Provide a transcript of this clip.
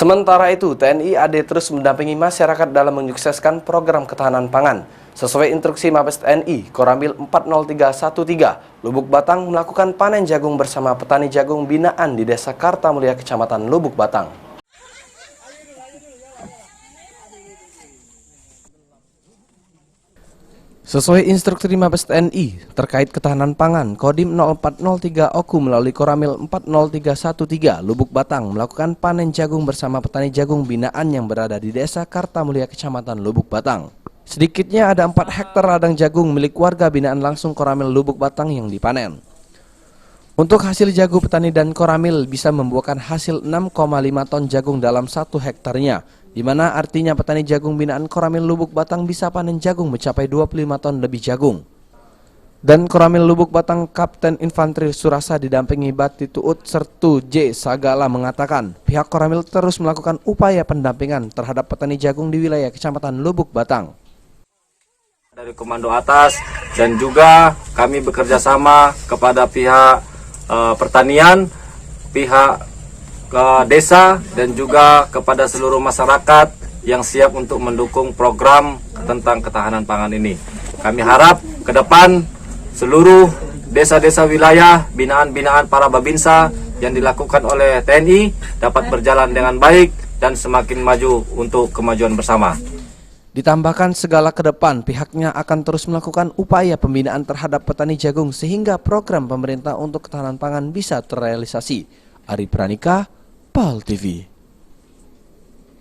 Sementara itu, TNI AD terus mendampingi masyarakat dalam menyukseskan program ketahanan pangan. Sesuai instruksi Mabes TNI, Koramil 40313, Lubuk Batang melakukan panen jagung bersama petani jagung binaan di Desa Kartamulia, Kecamatan Lubuk Batang. Sesuai instruksi Mabes TNI terkait ketahanan pangan, Kodim 0403 Oku melalui Koramil 40313 Lubuk Batang melakukan panen jagung bersama petani jagung binaan yang berada di Desa Kartamulia, Kecamatan Lubuk Batang. Sedikitnya ada 4 hektar ladang jagung milik warga binaan langsung Koramil Lubuk Batang yang dipanen. Untuk hasil jagung, petani dan Koramil bisa membuahkan hasil 6,5 ton jagung dalam 1 hektarnya, di mana artinya petani jagung binaan Koramil Lubuk Batang bisa panen jagung mencapai 25 ton lebih jagung. Dan Koramil Lubuk Batang Kapten Infanteri Surasa didampingi Batituut Sertu J. Sagala mengatakan, pihak Koramil terus melakukan upaya pendampingan terhadap petani jagung di wilayah Kecamatan Lubuk Batang. Dari komando atas dan juga kami bekerja sama kepada pihak pertanian, pihak desa dan juga kepada seluruh masyarakat yang siap untuk mendukung program tentang ketahanan pangan ini. Kami harap ke depan seluruh desa-desa wilayah binaan-binaan para Babinsa yang dilakukan oleh TNI dapat berjalan dengan baik dan semakin maju untuk kemajuan bersama. Ditambahkan segala ke depan, pihaknya akan terus melakukan upaya pembinaan terhadap petani jagung sehingga program pemerintah untuk ketahanan pangan bisa terrealisasi. Ari Pranika, PAL TV.